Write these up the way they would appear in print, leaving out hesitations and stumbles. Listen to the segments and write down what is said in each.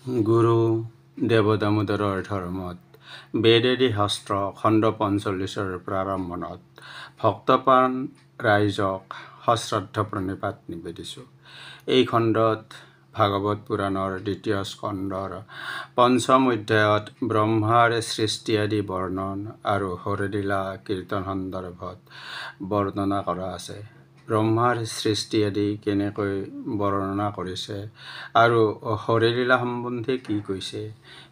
গুৰু দেৱদামোদৰৰ ধৰ্মত বেদেৰী শাস্ত্ৰ খণ্ড ৪৫ প্ৰাৰম্ভণত ভক্তপ্ৰাণ ৰাইজক সশ্ৰদ্ধ প্ৰণিপাত নিবেদিছোঁ। এই খণ্ডত ভাগৱত পুৰাণৰ ২য় স্কন্ধৰ ৫ম অধ্যায়ত ব্ৰহ্মাৰ সৃষ্টি আদি বৰ্ণন আৰু হৰিলীলা কীৰ্তন সন্দৰ্ভত বৰ্ণনা কৰা আছে। ব্ৰহ্মাৰ সৃষ্টি আদি কেনেকৈ বৰ্ণনা কৰিছে আৰু হৰিলীলা সম্বন্ধে কি কৈছে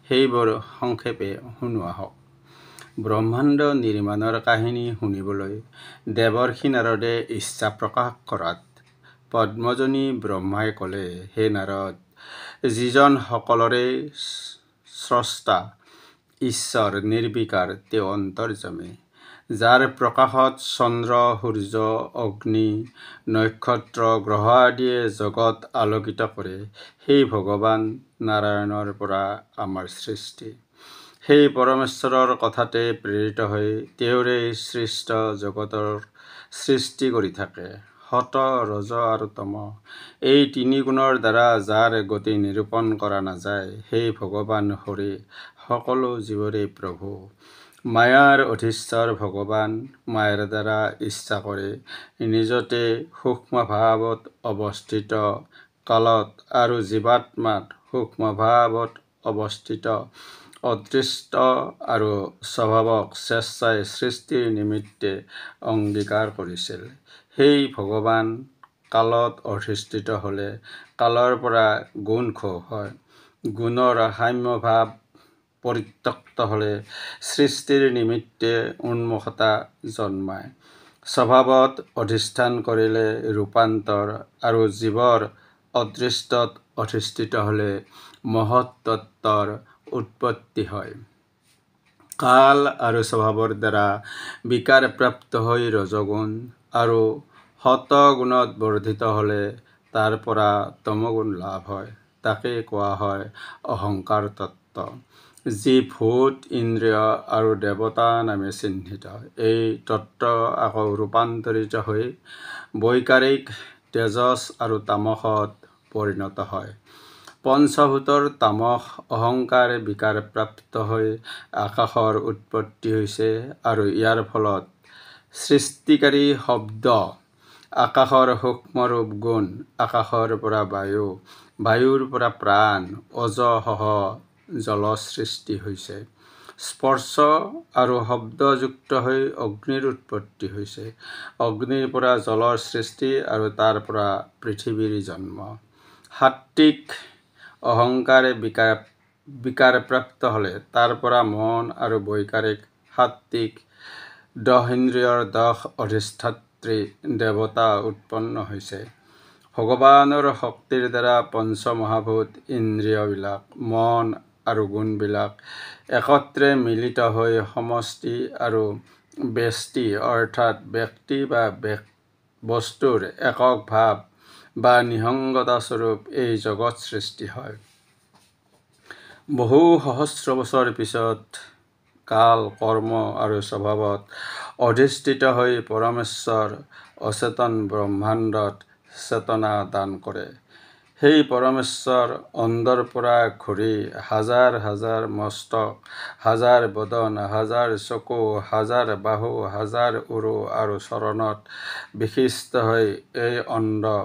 সেইবোৰ সংক্ষেপে শুনো আহক। ব্ৰহ্মাণ্ড নিৰ্মাণৰ কাহিনী শুনিবলৈ দেৱৰ্ষি নাৰদে ইচ্ছা প্ৰকাশ কৰাত পদ্মজনী ব্ৰহ্মাই ক'লে, হে নাৰদ, যিজন সকলোৰে স্ৰষ্টা ঈশ্বৰ নিৰ্বিকাৰ তেওঁ অন্তৰ্যামী, যাৰ প্ৰকাশত চন্দ্ৰ সূৰ্য অগ্নি নক্ষত্ৰ গ্ৰহ আদিয়ে জগত আলোকিত কৰে, সেই ভগৱান নাৰায়ণৰ পৰা আমাৰ সৃষ্টি। সেই পৰমেশ্বৰৰ কথাতে প্ৰেৰিত হৈ তেওঁৰে সৃষ্ট জগতৰ সৃষ্টি কৰি থাকে। সত ৰজ আৰু তম এই তিনি গুণৰ দ্বাৰা যাৰ গতি নিৰূপণ কৰা নাযায়, সেই ভগৱান হৰি সকলো জীৱৰে প্ৰভু। মায়াৰ অধীশ্বৰ ভগৱান মায়াৰ দ্বাৰা ইচ্ছা কৰে নিজতে সূক্ষ্মভাৱত অৱস্থিত কালত আৰু জীৱাত্মাত সূক্ষ্মভাৱত অৱস্থিত অদৃষ্ট আৰু স্বভাৱক স্বেচ্ছাই সৃষ্টিৰ নিমিত্তে অংগীকাৰ কৰিছিল। সেই ভগৱান কালত অধিষ্ঠিত হ'লে কালৰ পৰা গুণ ক্ষয় হয়। গুণৰ সাম্যভাৱ পৰিত্যক্ত হ'লে সৃষ্টিৰ নিমিত্তে উন্মুখতা জন্মায়। স্বভাৱত অধিষ্ঠান কৰিলে ৰূপান্তৰ আৰু জীৱৰ অদৃষ্টত অধিষ্ঠিত হ'লে মহত্তত্বৰ উৎপত্তি হয়। কাল আৰু স্বভাৱৰ দ্বাৰা বিকাৰপ্ৰাপ্ত হৈ ৰজগুণ আৰু সতগুণত বৰ্ধিত হ'লে তাৰ পৰা তমগুণ লাভ হয়। তাকে কোৱা হয় অহংকাৰ তত্ত্ব, যি ভূত ইন্দ্ৰিয় আৰু দেৱতা নামে চিহ্নিত। এই তত্ত্ব আকৌ ৰূপান্তৰিত হৈ বৈকাৰিক তেজস আৰু তামসত পৰিণত হয়। পঞ্চভূতৰ তামস অহংকাৰ বিকাৰপ্ৰাপ্ত হৈ আকাশৰ উৎপত্তি হৈছে আৰু ইয়াৰ ফলত সৃষ্টিকাৰী শব্দ, আকাশৰ সূক্ষ্মৰূপ গুণ, আকাশৰ পৰা বায়ু, বায়ুৰ পৰা প্ৰাণ, অজসহ জলৰ সৃষ্টি হৈছে। স্পৰ্শ আৰু শব্দযুক্ত হৈ অগ্নিৰ উৎপত্তি হৈছে। অগ্নিৰ পৰা জলৰ সৃষ্টি আৰু তাৰ পৰা পৃথিৱীৰ জন্ম। সাত্ত্বিক অহংকাৰ বিকাৰপ্ৰাপ্ত হ'লে তাৰ পৰা মন আৰু বৈকাৰিক সাত্ত্বিক 10 ইন্দ্ৰিয়ৰ 10 অধিষ্ঠাত্ৰী দেৱতা উৎপন্ন হৈছে। ভগৱানৰ শক্তিৰ দ্বাৰা পঞ্চমহাভূত ইন্দ্ৰিয়বিলাক, মন আৰু গুণবিলাক একত্ৰে মিলিত হৈ সমষ্টি আৰু ব্যষ্টি অৰ্থাৎ ব্যক্তি বা বস্তুৰ একক ভাৱ বা নিসংগতা স্বৰূপ এই জগত সৃষ্টি হয়। বহু সহস্ৰ বছৰ পিছত কাল, কৰ্ম আৰু স্বভাৱত অধিষ্ঠিত হৈ পৰমেশ্বৰ অচেতন ব্ৰহ্মাণ্ডত চেতনা দান কৰে। সেই পৰমেশ্বৰ অণ্ডৰ পৰা ঘূৰি হাজাৰ হাজাৰ মস্তক, হাজাৰ বদন, হাজাৰ চকু, হাজাৰ বাহু, হাজাৰ উৰু আৰু চৰণত বিশিষ্ট হৈ এই অণ্ডক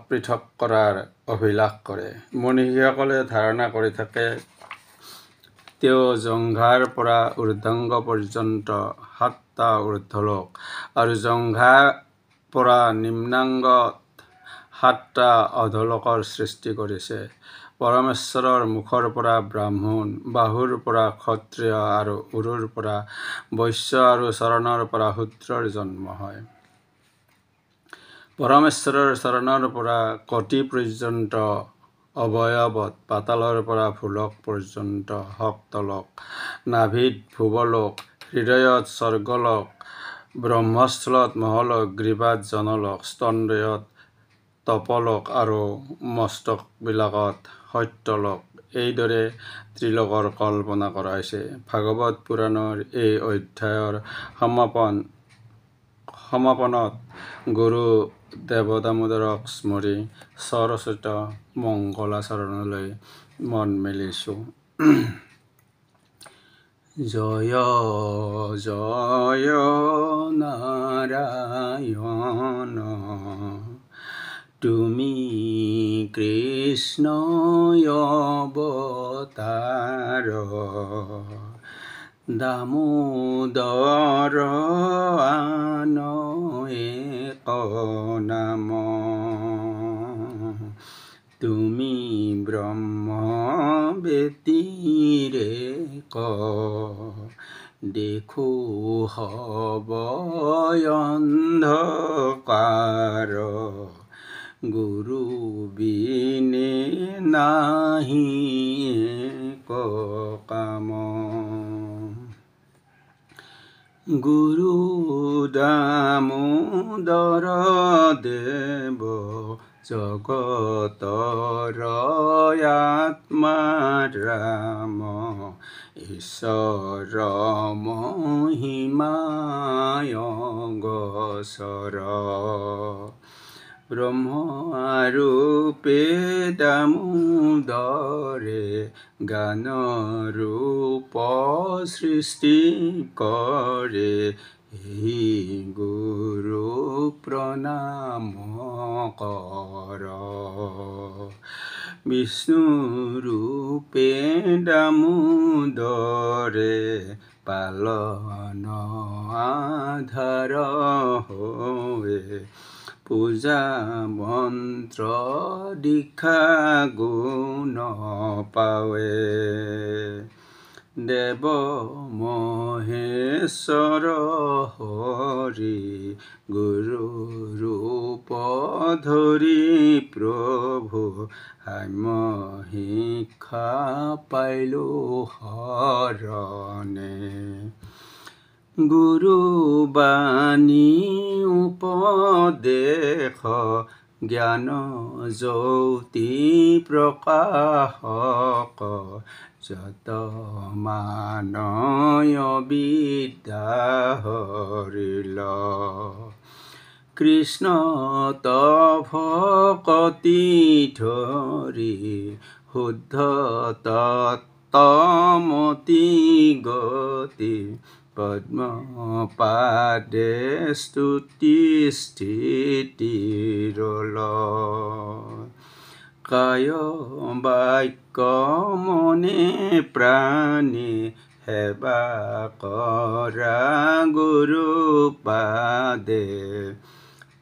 পৃথক কৰাৰ অভিলাষ কৰে। মনীষীসকলে ধাৰণা কৰি থাকে, তেওঁ জংঘাৰ পৰা ঊৰ্ধ্বংগ পৰ্যন্ত 7টা ঊৰ্ধ্বলোক আৰু জংঘাৰ পৰা নিম্নাংগত 7টা অধোলোকৰ সৃষ্টি কৰিছে। পৰমেশ্বৰৰ মুখৰ পৰা ব্ৰাহ্মণ, বাহুৰ পৰা ক্ষত্ৰিয় আৰু উৰুৰ পৰা বৈশ্য আৰু চৰণৰ পৰা শূদ্ৰৰ জন্ম হয়। পৰমেশ্বৰৰ চৰণৰ পৰা কটি পৰ্যন্ত অৱয়ৱত পাতালৰ পৰা ভূলোক পৰ্যন্ত 7 লোক, নাভিত ভুৱলোক, হৃদয়ত স্বৰ্গলোক, ব্ৰহ্মস্থলত মহলোক, গ্ৰীৱাত জনলোক, স্তন্যত তপলোক আৰু মস্তকবিলাকত সত্যলোক, এইদৰে ত্ৰিলোকৰ কল্পনা কৰা হৈছে। ভাগৱত পুৰাণৰ এই অধ্যায়ৰ সমাপন সমাপনত গুৰু দেৱদামোদৰক স্মৰি সৰস্বত মংগলাচৰণলৈ মন মেলিছোঁ। জয় জয় নাৰায়ণ তুমি কৃষ্ণ অৱতাৰ দামোদৰ আন এক নাম তুমি ব্ৰহ্ম বেতিৰে দেখো হব অন্ধকাৰ গুৰু বিনে নাহি কাম গুৰু দামোদৰ দেৱ জগতৰ আত্মা ৰাম ঈশ্বৰ মহিমায় গোচৰ ব্ৰহ্মৰূপে দামোদৰে গান ৰূপ সৃষ্টি কৰে হি গুৰু প্ৰণাম কৰ বিষ্ণু ৰূপে দামোদৰে পালন আধাৰ হৈ পূজা মন্ত্ৰ দীক্ষা গুণ পাৱে দেৱ মহেশ্বৰ হৰি গুৰু ৰূপ ধৰি প্ৰভু সাম্য শিক্ষা পাইলো শৰণে গুৰু বাণী উপদেশ জ্ঞান জ্যোতি প্ৰকাশক যত মানয় বিদ্যা হৰিল কৃষ্ণ ভকতি ধৰি শুদ্ধ তত্ত্বমতি গতি পদ্ম পাদে স্তুতি স্থিতিৰ কায় বাক্য মনে প্ৰাণে সেৱা কৰা গুৰু পাদে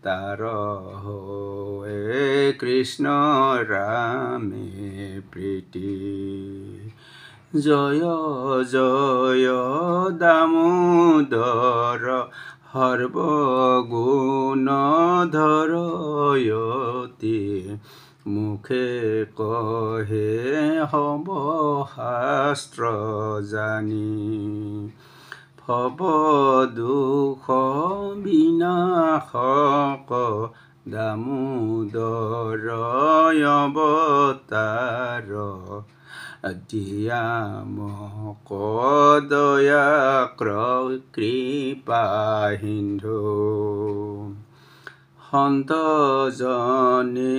তাৰ হৈ কৃষ্ণ ৰামে প্ৰীতি জয় জয় দামোদৰ সৰ্বগুণধৰ যতি মুখে কহে হব শাস্ত্ৰ জানি ভৱ দুখ বিনাশক দামোদৰ অৱতাৰ দিয়ামক দয়া কৃপা সিন্ধু সন্তজনে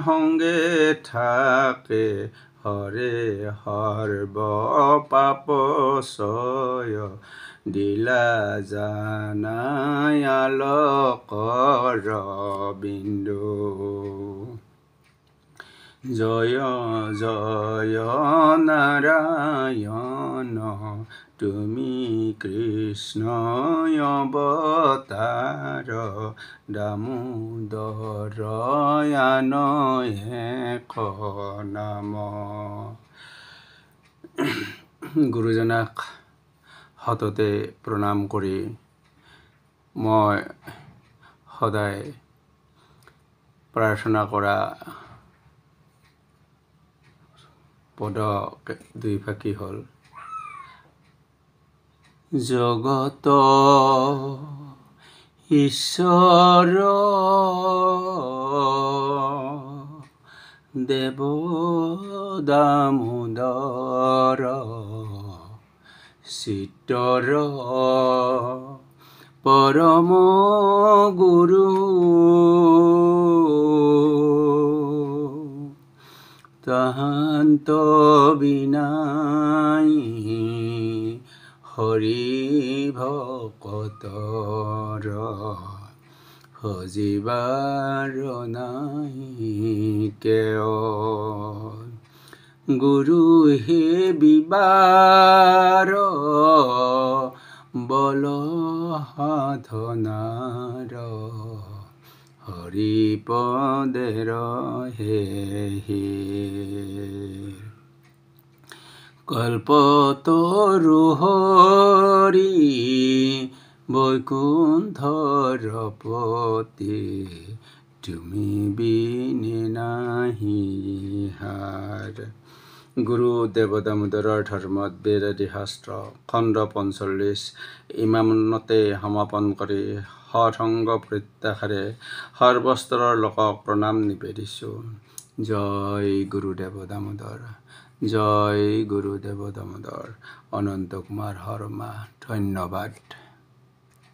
সংগে থাকে হৰে সৰ্ব পাপ ছয় দিলা জানাই আলোকৰ বিন্দু জয় জয় নাৰায়ণ তুমি কৃষ্ণ অৱতাৰ দামোদৰ আন এক নাম গুৰুজনাক সততে প্ৰণাম কৰি মই সদায় প্ৰাৰ্থনা কৰা পদ দুই ফাকি হ'ল জগত ঈশ্বৰ দেৱ দামোদৰ চিত্তৰ পৰম গুৰু তাহান্ত বিনাই হৰি ভকতৰ সজিবাৰ নাই কেয় গুৰু হে বিবাৰ বল সাধনাৰ হৰিপদেৰ হে কল্পতৰু হৰি বৈকুণ্ঠৰ পতি তুমি বিনে নাহি হাৰ গুৰু দেৱ দামোদৰৰ ধৰ্মত বেদ আদি শাস্ত্ৰ খণ্ড 45 ইমানতে সমাপন কৰি সৎসংগ প্ৰত্যাহাৰে সৰ্বস্তৰৰ লোকক প্ৰণাম নিবেদিছোঁ। জয় গুৰুদেৱ দামোদৰ, জয় গুৰুদেৱ দামোদৰ। অনন্ত কুমাৰ শৰ্মা, ধন্যবাদ।